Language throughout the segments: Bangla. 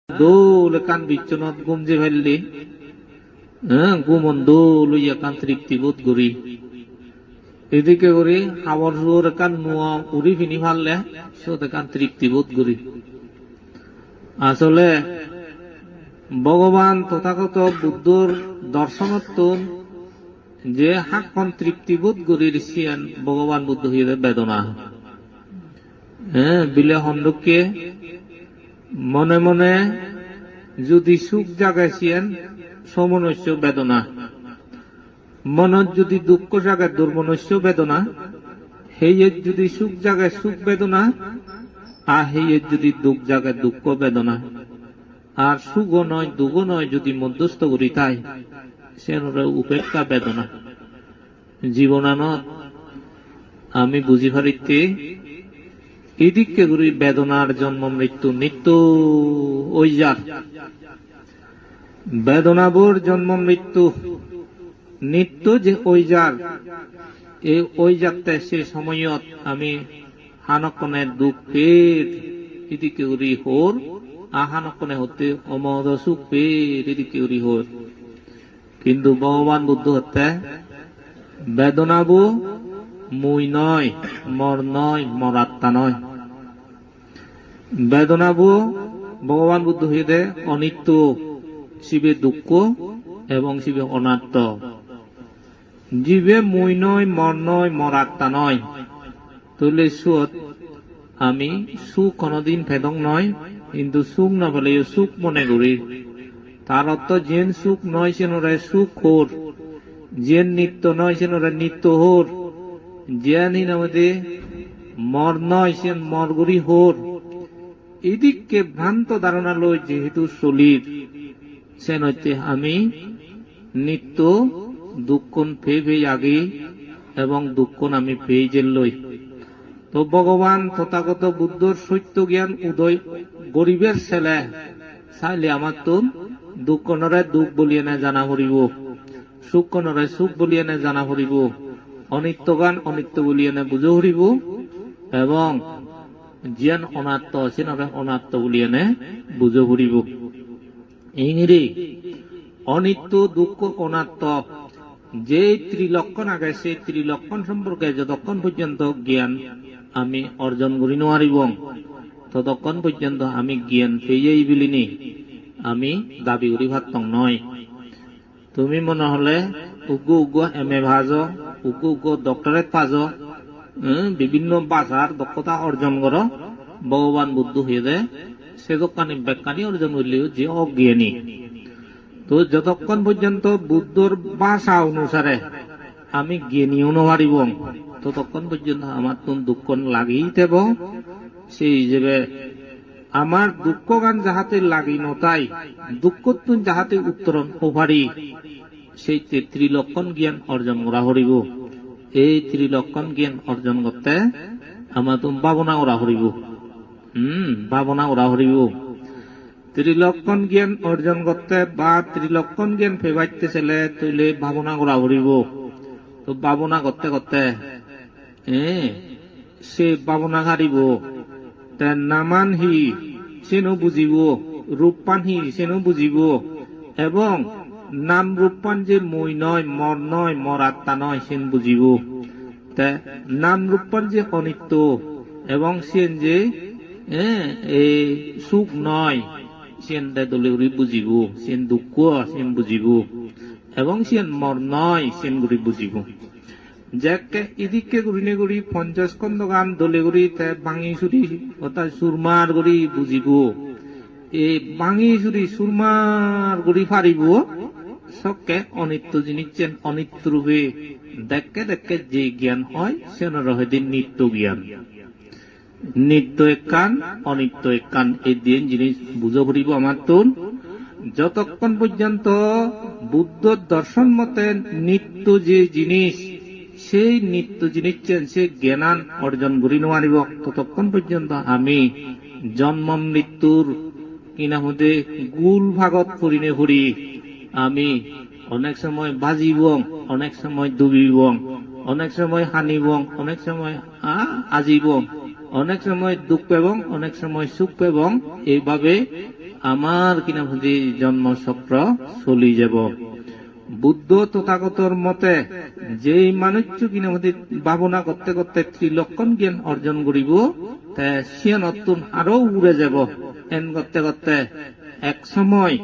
দোল কান বিচ্ছনত গুম যে ফেললি গুমন দোল ইয়া কান তৃপ্তি বোধ করি এদিকে করি হাবর জোর কান নোয়া উড়ি ফিনি ফাললে সোতে কান তৃপ্তি বোধ করি। আসলে ভগবান তথাগত বুদ্ধর দর্শনত যে হাকন তৃপ্তি বোধ করি ঋষিয়ান ভগবান বুদ্ধ হইয়ে বেদনা বিলে হন্ডকে মনে মনে যদি সুখ জাগাইছিয়েন সমনস্য বেদনা, মনত যদি দুঃখ জাগায় দুর্মনস্য বেদনা, হেয়ের যদি সুখ জাগায় সুখ বেদনা, আর হেয়ের যদি দুঃখ জাগায় দুঃখ বেদনা, আর সুখ নয় দুঃখ নয় যদি মধ্যস্থ করি তাই সে উপেক্ষা বেদনা। জীবনানত আমি বুঝি পারিতে এদিকে গুরি বেদনার জন্ম মৃত্যু নিত্য ওই যার বেদনাবোর জন্ম মৃত্যু নিত্য যে ওই যার এই ওই যাতে সে সময়ত আমি হানকনে দুঃখের এদিকে উড়ি হোর আহানকনে হতে অমদ সুখ পের এদিকে উড়ি হোর। কিন্তু ভগবান বুদ্ধ হতে বেদনাবো মুই নয় মর নয় মরাত্মা নয়, বেদনাবো ভগবান বুদ্ধ হইতে অনিত্য শিবে দুঃখ এবং শিবে অনাত্ম। জীবে মুই নয় মর নয় মরাত্মা নয় তাহলে সুখ আমি সুখ কোনদিন ভেদং নয়, কিন্তু সুখ না বলে সুখ মনে করি। তার অর্থ যেন সুখ নয় সেন সুখ হোর, যেন নিত্য নয় সেন নিত্য হোর, যেন আমাদের মর নয় সেন মরগুরি হোর। এদিকে ভ্রান্ত ধারণা লই যেহেতু চলির সেন হচ্ছে আমি নিত্য দুঃখন পেয়ে পেয়ে আগে এবং দুঃখন আমি পেয়ে যে লই। তো ভগবান তথাগত বুদ্ধর সত্য জ্ঞান উদয় গরিবের ছেলে চাইলে আমার তো দুঃখ নরে দুঃখ বলিয়ে না জানা পড়িব, সুখ নরে সুখ বলিয়ে না জানা পড়িব, অনিত্য গান অনিত্য বলিয়ে না বুঝে পড়িব, এবং যেন অনাত্ম আছে নরে অনাত্ম বলিয়ে না বুঝে পড়িব। ইংরি অনিত্য দুঃখ অনাত্ম যে ত্রিলক্ষণ আগে সেই ত্রিলক্ষণ সম্পর্কে যতক্ষণ পর্যন্ত জ্ঞান আমি অর্জন করি নোৱাৰিব ততক্ষণ পর্যন্ত আমি জ্ঞান পেয়েই বিলিনি আমি দাবি করি ভাবতং নয়। তুমি মনে হলে উগ্র উগ্র MA ভাজ উগ্র উগ্র ডক্টরেট পাজ বিভিন্ন ভাষার দক্ষতা অর্জন কর ভগবান বুদ্ধ হয়ে দেয় সেদকানি ব্যাখ্যানি অর্জন করলেও যে অজ্ঞানী। তো যতক্ষণ পর্যন্ত বুদ্ধর ভাষা অনুসারে আমি জ্ঞানীও নোৱাৰিব ততক্ষণ পর্যন্ত আমার তো দুঃখ লাগেই দেব। সেই হিসেবে আমার দুঃখ গান যাহাতে লাগি নতাই দুঃখ যাহাতে উত্তরণ হবারি সেই ত্রিলক্ষণ জ্ঞান অর্জন করা হরিব। এই ত্রিলক্ষণ জ্ঞান অর্জন করতে আমার তো ভাবনা করা হরিব, ভাবনা করা হরিব। ত্রিলক্ষণ জ্ঞান অর্জন করতে বা ত্রিলক্ষণ জ্ঞান ফেবাইতে ছেলে তুলে ভাবনা করা হরিব। তো ভাবনা করতে করতে সে ভাবনা হারিব, নামান হি সেনো বুঝিব, রূপপান হি সেনো বুঝিব, এবং নাম রূপপান যে মই নয় মর নয় মর আত্মা নয় সেন বুঝিব। নাম রূপপান যে অনিত্য এবং সেন যে এই সুখ নয় সেন দলে বুঝিব, সেন দুঃখ সেন বুঝিব, এবং সেন মর নয় সেন গুড়ি বুঝিব। যাকে এদিকে গুড়িনে গুড়ি 50 খন্ড গান দলে গুড়ি ভাঙি চুরি অর্থাৎ সুরমার গুড়ি বুঝিব। এই ভাঙি চুরি সুরমার গুড়ি ফারিব সবকে অনিত্য জিনিস অনিত্য রূপে দেখে দেখে যে জ্ঞান হয় সেন রহেদিন নিত্য জ্ঞান। নিত্য এক কান অনিত্য এক কান এই দিন জিনিস বুঝে পড়িব আমার তো। যতক্ষণ পর্যন্ত বুদ্ধ দর্শন মতে নিত্য যে জিনিস সেই নিত্য জিনিস সে জ্ঞান অর্জন করি নোৱাৰিব ততক্ষণ পর্যন্ত আমি জন্ম মৃত্যুর কিনা মধ্যে গুল ভাগত পরিণে পড়ি আমি অনেক সময় বাজিব, অনেক সময় ডুবিব, অনেক সময় হানিব, অনেক সময় আজিব, অনেক সময় দুঃখ এবং অনেক সময় সুখ এবং এইভাবে আমার কিনা হতে জন্মচক্র চলি যাব। বুদ্ধ তথাগতর মতে যেই মানুষ কিনা হতে ভাবনা করতে করতে ত্রিলক্ষণ জ্ঞান অর্জন করিব সে নতুন আরো উড়ে যাব। এন করতে করতে এক সময়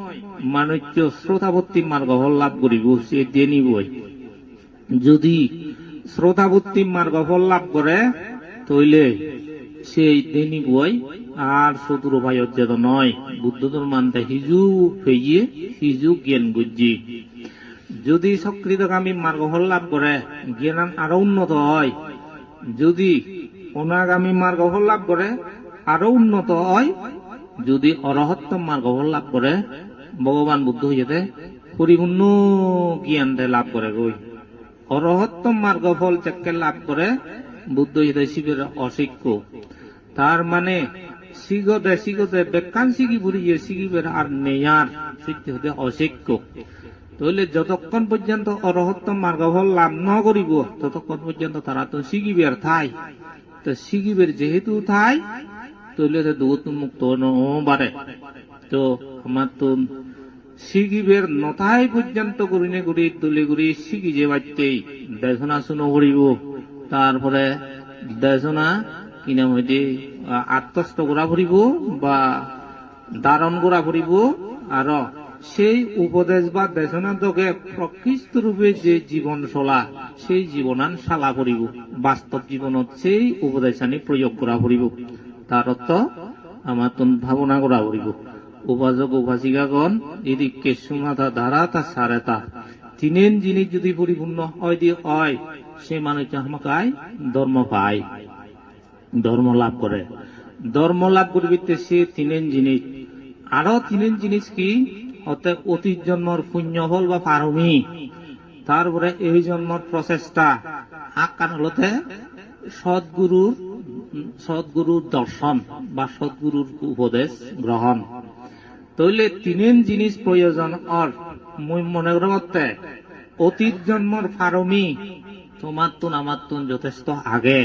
মানুষ শ্রোতাবর্তী মার্গ ফল লাভ করিব, সে দিয়ে নিবই। যদি শ্রোতাবর্তী মার্গ ফল লাভ করে তইলে সেই দেনি বই আর শত্রু ভাই অজ্ঞাত নয়। বুদ্ধ ধর্মান্তে হিজু হইয়ে হিজু জ্ঞান বুঝি। যদি সকৃতকামী মার্গ ফল লাভ করে জ্ঞান আরো উন্নত হয়, যদি অনাগামী মার্গ ফল লাভ করে আরো উন্নত হয়, যদি অরহত্ত মার্গ ফল লাভ করে ভগবান বুদ্ধ হইয়াতে পরিপূর্ণ জ্ঞান লাভ করে গই। অরহত্ত মার্গ ফল যাকে লাভ করে বুদ্ধ হইয়াতে শিবের অশিক্য। তার মানে শিগতে বেকান শিখি বুড়িয়ে শিখিবের আর নেয়ার সৃষ্টি হতে অশিক্য। তাহলে যতক্ষণ পর্যন্ত অরহত্ত মার্গফল লাভ ন করিব ততক্ষণ পর্যন্ত তারা তো শিখিবের ঠাই। তো শিখিবের যেহেতু ঠাই তাহলে দুঃখ মুক্ত বাড়ে। তো আমার তো শিখিবের নথাই পর্যন্ত করিনে করি তুলে করি শিখি যে বাড়তেই দেশনা শুনো করিব। তারপরে দেশনা কিনা হইতে আত্মস্থ করা ফুরিব বা ধারণ করা ফুরিব। আর সেই উপদেশ বা দেশনাকে প্রকৃষ্ট রূপে যে জীবন চলা সেই জীবনান শালা ফুরিব। বাস্তব জীবনত সেই উপদেশানি প্রয়োগ করা ফুরিব। তার অর্থ আমার তো ভাবনা করা ফুরিব। উপাসক উপাসিকাগণ এদিকে সুমাথা ধারা তা সারেতা তিনেন জিনিস যদি পরিপূর্ণ হয় দিয়ে হয় সে মানুষ আমাকে ধর্ম পায়, ধর্ম লাভ করে। ধর্ম লাভ করিতে সে তিনেন জিনিস। আরো তিনেন জিনিস কি? অর্থাৎ অতীত জন্মর পুণ্যফল বা পারমি, তারপরে এই জন্মর প্রচেষ্টা, আকার হলতে সদ্গুরুর দর্শন বা সদ্গুরুর উপদেশ গ্রহণ। তাইলে তিনেন জিনিস প্রয়োজন। আর মই মনে করতে অতীত জন্মর পারমি তোমার তুন আমার তুন যথেষ্ট আগে,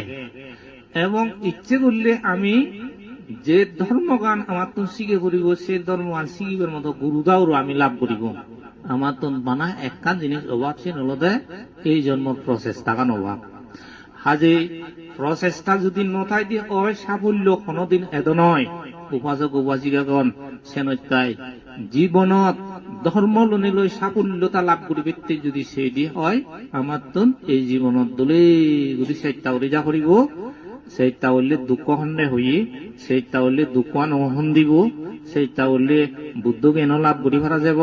এবং ইচ্ছে করলে আমি যে ধর্মগান আমার তো শিখে করিব সে ধর্মগান শিখিবার মতো গুরুদাওর আমি লাভ করিব। আমার তো মানা একখান জিনিস অভাব সে নলদে এই জন্মর প্রচেষ্টা গান অভাব। হাজে প্রচেষ্টা যদি নথাই দিয়ে হয় সাফল্য কোনদিন এদ নয়। উপাসক উপাসিকাগণ সেনতাই জীবনত ধর্ম লনে লই সাফল্যতা লাভ করিবে যদি সেই দিয়ে হয় আমার তো এই জীবনত দলে যদি চেষ্টা করে যা করিব সেইটা হলে দুঃখ খণ্ডে হইয়ে সেইটা হলে দুঃখ নহন দিব, সেইটা হলে বুদ্ধ জ্ঞান লাভ করি পারা যাব,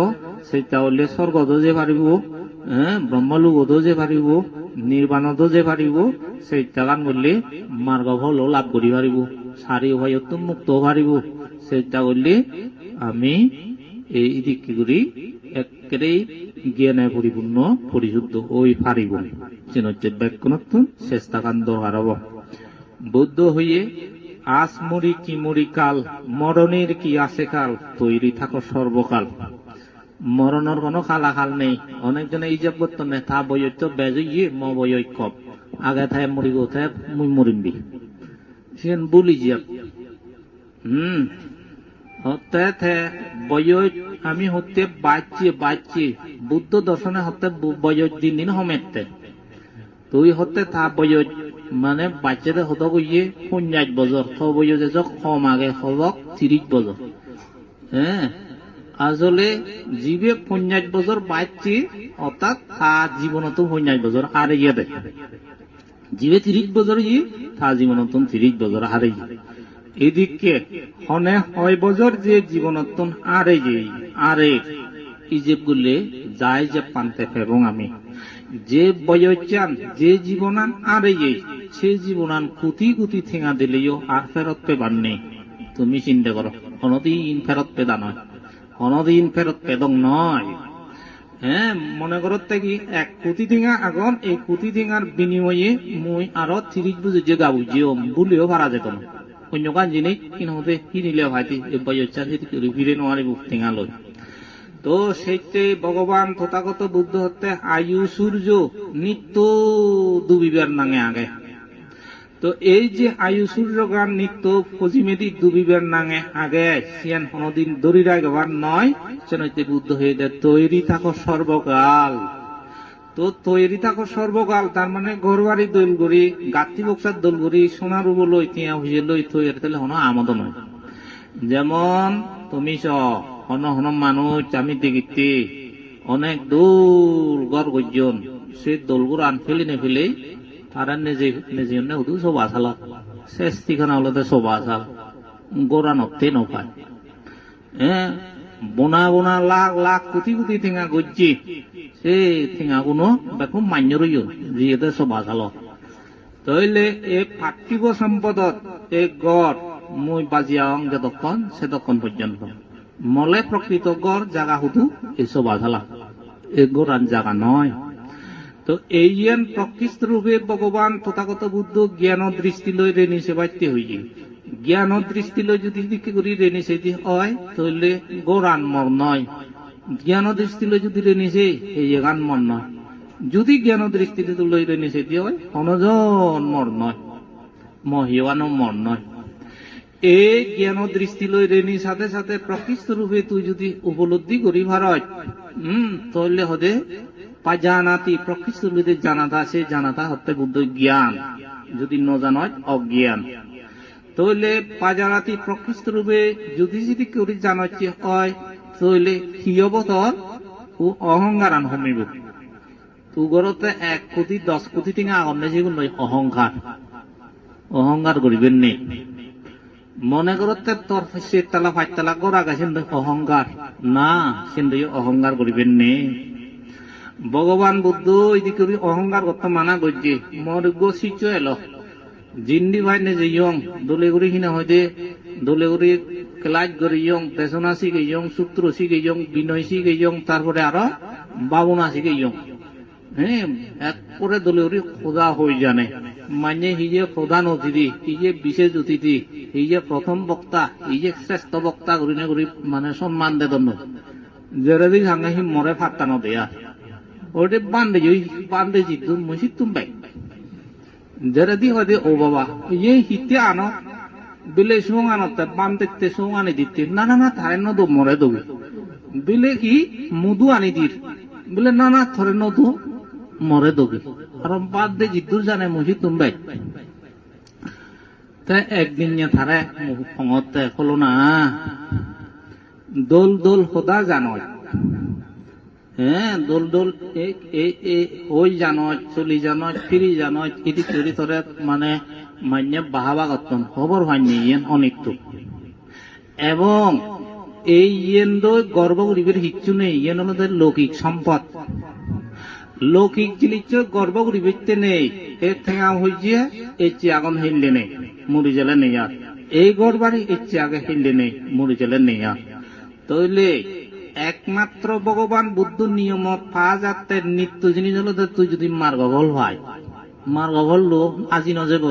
সেইটা হলে স্বর্গদ যে পারিব, ব্রহ্মলোকদ যে পারিব, নির্বাণদ যে পারিব, সেইটা গান করলে মার্গ ফল লাভ করি পারিব, সারি ভয়ত মুক্ত পারিব। সেইটা করলে আমি এই দিকে করি একেবারে জ্ঞানে পরিপূর্ণ পরিশুদ্ধ ওই পারিব। হচ্ছে ব্যাকুণত্ব চেষ্টা কান দরকার হব। বুদ্ধ হইয়ে আজ মরি কি মরি কাল, মরণের কি আছে কাল, তৈরি থাকো সর্বকাল। মরণের কোনো খালাখাল নেই। অনেকজনে এই যে বর্তমানে তা বইত বেজইয়ে ম বই কপ আগে থায় মরিব থায় মুই মরিমবি সেন বলি যে হতে বই আমি হতে বাচ্চি বুদ্ধ দর্শনে হতে বই দিন দিন হমেতে তুই হতে থা বই মানে বাচ্চাদের হত গিয়ে 50 বছর বই যে কম আগে হবক 30 বছর। হ্যাঁ আসলে জীবে 50 বছর বাচ্চি অর্থাৎ তার জীবনত 50 বছর হারে গিয়ে দেয়। জীবে 30 বছর ই তার জীবনত 30 বছর হারে গিয়ে এদিকে হনে 6 বছর যে জীবনত আরে গিয়ে আরে ইজেব গুলে যায় যে পান্তে এবং আমি যে বয়চান যে জীবনান আরে গিয়ে সে জীবনান কুতি কুতি ঠেঙা দিলেও আর ফেরত পেবার নেই। তুমি চিন্তা করো কোনদিন ফেরত পেদা নয়, কোনদিন ফেরত পেদং নয়। হ্যাঁ মনে করতে কি 1 কোটি টিঙা আগন এই কোটি টিঙার বিনিময়ে মুই আরো 30 বছর যে গাবু জিও বলিও পারা যেত না। অন্য কান জিনিস কিনতে কিনিলে ভাইটি এই বয়চান যদি ফিরে নোয়ারিব টিঙা লই। তো সেইতে ভগবান তথাগত বুদ্ধ হতে আয়ু সূর্য নিত্য দুবিবার নাঙে আগে। তো তো এই যে আয়ু সূর্যগান নিত্য ফজিমেদি দুবিবের নাঙে আগে সিয়ান হনদিন দরিরা গবার নয় চেনইতে বুদ্ধ হয়ে দেয় তৈরি থাকো সর্বকাল। তো তৈরি থাকো সর্বকাল তার মানে ঘরবাড়ি দোলগড়ি গাতি বক্সার দোলগড়ি সোনার উব লই তিয়া হইয়ে লই তৈরি তাহলে হন আমদ নয়। যেমন তুমি হন হন মানুষ আমি দেখিতে অনেক দোল গড় গর্জন সে দোলগুলো আন ফেলি নে ফেলেই তারা নিজে নিজে শুধু সব আসাল শেষ ঠিকানা হলো সব আসাল গোড়া নতে নপায়। হ্যাঁ বোনা বোনা লাখ লাখ কোটি কোটি ঠেঙা গজ্জি সে ঠেঙা কোনো বেকু মান্য রইও যিহেতু সব আসাল। তাইলে এই পার্থিব সম্পদত এই গড় মই বাজিয়া যতক্ষণ সেতক্ষণ পর্যন্ত মলে প্রকৃত গড় জাগা শুধু এইসব আসালা এই গোড়ান জাগা নয়। তো এই প্রকৃষ্ট রূপে ভগবান তথাগত বুদ্ধ জ্ঞান দৃষ্টি লই রেণী সেবাইতে হইয়ে জ্ঞান দৃষ্টি লই যদি দিকে করি রেণী সেটি হয় তাহলে গোড়ান মর নয়। জ্ঞান দৃষ্টি লই যদি রেণী সে এই গান মর নয়। যদি জ্ঞান দৃষ্টি লই রেণী সেটি হয় অনজন মর নয় মহিয়ানো মর নয়। এই জ্ঞান দৃষ্টি লই রেণী সাথে সাথে প্রকৃষ্ট রূপে তুই যদি উপলব্ধি করি ভারত তাহলে হদে জানাতি প্রকৃষ্ট রূপে জানাতা সে জানাতা হতে বুদ্ধ জ্ঞান যদি ন জানয় অজ্ঞান। তাহলে পাজানাতি প্রকৃষ্ট রূপে যদি যদি করি জানাচ্ছে হয় তাহলে হিয়বতর ও অহংকার আন হমিব। তুগরতে 1 কোটি 10 কোটি টিঙা আগনে যেগুলো নয় অহংকার অহংকার করিবেন নেই। মনে করতে তোর সে তালা 5 তালা গড়া গেছেন অহংকার না সেন্দ্র অহংকার করিবেন নেই। ভগবান বুদ্ধ এদিকে অহংকার করতে মানা করছে মর্গ শিচ এলো জিন্দি ভাই নেজে ইয়ং দোলেগুড়ি হিনা হইতে দোলেগুড়ি ক্লাস করে ইয়ং পেছনা শিখে ইয়ং সূত্র শিখে ইয়ং বিনয় শিখে ইয়ং তারপরে আরো বাবুনা শিখে ইয়ং। হ্যাঁ এক করে দোলেগুড়ি খোদা হয়ে জানে মানে হি যে প্রধান অতিথি হি যে বিশেষ অতিথি হি যে প্রথম বক্তা হি যে শ্রেষ্ঠ বক্তা করি না করি মানে সম্মান দে দণ্ড যেদি সাঙ্গে হি মরে ফাটানো দেয়া ওটা বান্ধে জিতু মসিদ তুমবাই যেদি হদে ও বাবা ইয়ে হিতে আনো বিলে সুং আনতে বান দেখতে সুং আনি দিতে না না না থারে নদু মরে দবি বিলে কি মধু আনি দির বলে না না থরে নদু মরে দবি কারণ বাদ দে জিদ্দুর জানে মসিদ তুমবাই। তাই একদিন থারে খঙতে হলো না দোল দোল সদা জানয়। হ্যাঁ দোল দোল ওই জানয় চলি জানয় ফিরি জানয় এটি তৈরি ধরে মানে মান্য বাহাবা করতেন খবর হয়নি ইয়েন অনেকটু এবং এই ইয়েন গর্ব করিবের হিচ্ছু নেই ইয়েন আমাদের লৌকিক সম্পদ লৌকিক জিনিস গর্ব করিবেতে নেই এর ঠেঙা হইছে এর চেয়ে আগুন হিললে নেই মুড়ি জেলে নেই আর এই গড় বাড়ি এর চেয়ে আগে হিললে নেই মুড়ি জেলে নেই আর। তাইলে একমাত্র ভগবান বুদ্ধ নিয়মত 5,000 নিত্য জিনিস হলো তুই যদি মার্গফল হয় মার্গফল লো আজি নযাব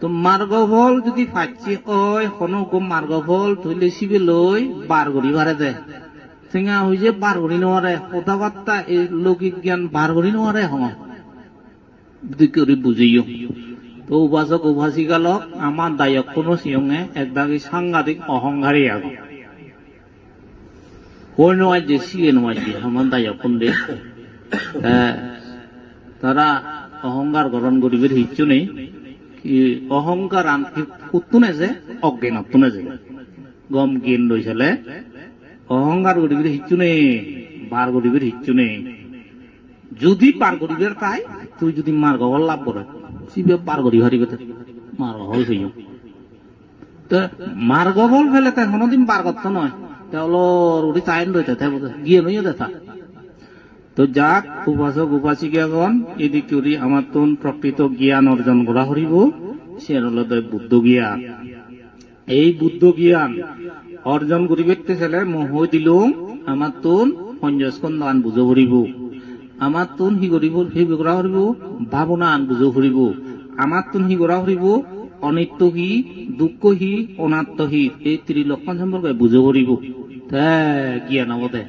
তো মার্গফল যদি পাচ্ছি ওই হনক মার্গফল তুইলে শিবে লই বার করি বারে দে সিঙা হইছে বার করি নোয়ারে কথাবার্তা এই লৌকিক জ্ঞান বার করি নোয়ারে হম করি বুঝিও। তো উপাসক উপাসিকালক আমার দায়ক কোনো সিয়ঙে একদাগে সাংঘাতিক অহংকারী আগে ওই নয় যে সিয়ে নয় যে আমার দায়ক কোন দে তারা অহংকার গ্রহণ করিবের হিচ্ছু নেই অহংকার উত্তুনে যে অজ্ঞান উত্তুনে যে গম জ্ঞান রয়েছে অহংকার করিবের হিচ্ছু নেই বার করিবের হিচ্ছু নেই। যদি পার করিবের তাই তুই যদি মার্গফল লাভ করে শিবে পার করি হারিবে মার্গফল হইও তো মার্গফল ফেলে তাই কোনোদিন পার করতে নয় তাহলে টাইম রয়েছে গিয়ে নইও দেখা। তো যাক উপাসক উপাসিকাগণ এদিক করি আমার তোন প্রকৃত জ্ঞান অর্জন করা হরিব সে হল বুদ্ধ জ্ঞান। এই বুদ্ধ জ্ঞান অর্জন করিবে ছেলে মহই দিলুম আমার তোন পঞ্চস্কন্ধ আন বুঝো হরিব আমার তোন হি করিব সেই করা হরিব ভাবনা আন বুঝো হরিব আমার তোন হি করা হরিব অনিত্য হি দুঃখ হি অনাত্ম হি এই 3 লক্ষণ সম্পর্কে বুঝো হরিব জ্ঞান হবতে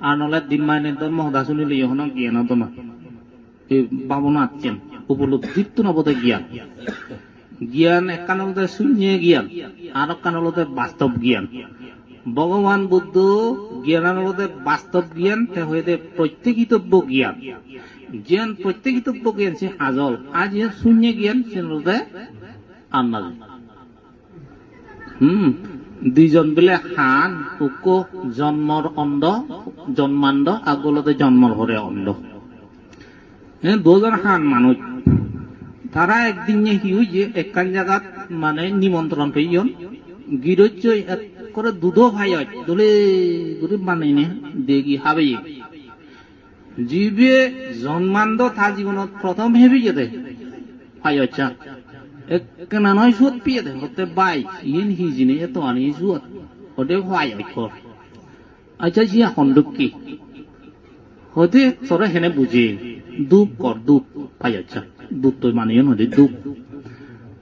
আর নলে দিন মাইনে তোর মহদা শুনিলে জ্ঞান হতো না এই ভাবনা আছেন উপলব্ধিত্ব নবতে জ্ঞান জ্ঞান এক কানলতে শূন্য জ্ঞান আর এক কানলতে বাস্তব জ্ঞান ভগবান বুদ্ধ জ্ঞানানলতে বাস্তব জ্ঞান তে হয়ে প্রত্যেকিতব্য জ্ঞান জ্ঞান প্রত্যেকিতব্য জ্ঞান সে আজল আজ শূন্য জ্ঞান সে আন্নাজ দুইজন বিলে হান উক জন্মর অন্ধ জন্মান্ধ আগলতে জন্মর হরে অন্ধ দুজন হান মানুষ তারা একদিন যে একখান জায়গাত মানে নিমন্ত্রণ পেয়েন গিরজ্জ করে দুধও ভাই দলে গরিব বানাইনে দেখি হাবে জীবে জন্মান্ধ তার জীবনত প্রথম হেবি যেতে ভাই আচ্ছা এক নয় সুদ পিয়ে দে হতে বাই ইন হি জিনে এত আনি সুদ হতে ভাই কর আচ্ছা জি এখন দুঃখী হতে সরে হেনে বুঝে দুপ কর দুপ ভাই আচ্ছা দুপ তো মানে হতে দুপ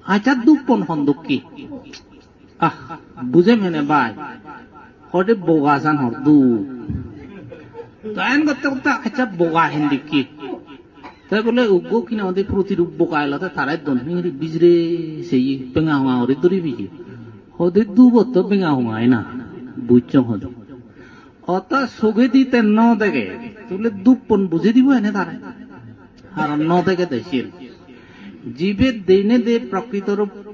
আচ্ছা দুপ কোন হন দুঃখী আহ বুঝে মেনে বাই হতে বোগা জান হর দুপ গায়ন করতে করতে আচ্ছা বোগা হেন দেখি তাই বলে উগ্র কিনা ওদের প্রতিরূপ বোকা এলাতে তারাই দন্ডি বিজরে সেই পেঙা হুঙা ওরে দড়ি বিজি ওদের দুবত পেঙা হুঙায় না বুঝছ হদ অত সোগে দিতে ন দেখে তাহলে দুপন বুঝে দিব এনে তারা আর ন দেখে দেশের জীবের দেনে দে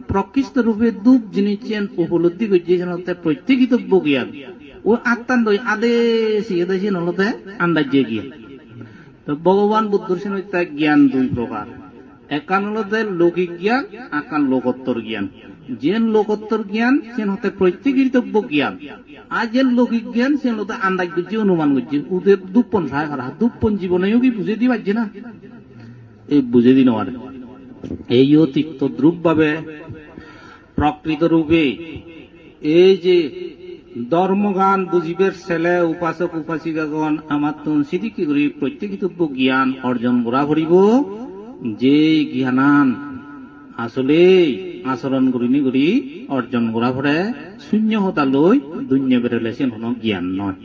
প্রকৃত রূপে দুপ জিনিস উপলব্ধি করছে প্রত্যেকিতব্য জ্ঞান ও আত্মান দই আদেশ এদেশে নলতে আন্দাজ গিয়ে ভগবান বুদ্ধর জ্ঞান দুই প্রকার একান হলতে লৌকিক জ্ঞান আকান লোকোত্তর জ্ঞান যেন লোকোত্তর জ্ঞান সেন হতে প্রত্যেকিতব্য জ্ঞান আর যেন লৌকিক জ্ঞান সেন হতে আন্দাজ করছে অনুমান করছে ওদের দুপন সাহায্য করা দুপন জীবনেও কি বুঝে দি পারছে না এই বুঝে দি নেওয়ার এই তিক্ত দ্রুপ ভাবে প্রকৃত রূপে এই যে ধর্মগান বুঝিবের ছেলে উপাসক উপাসিকাগণ আমার তুলসিদি কি করি প্রত্যেকিতব্য জ্ঞান অর্জন করা করিব যে জ্ঞানান আসলে আচরণ করিনি করি অর্জন করা পরে শূন্য হতা লই দুনিয়া বেরোলে সে জ্ঞান নয়।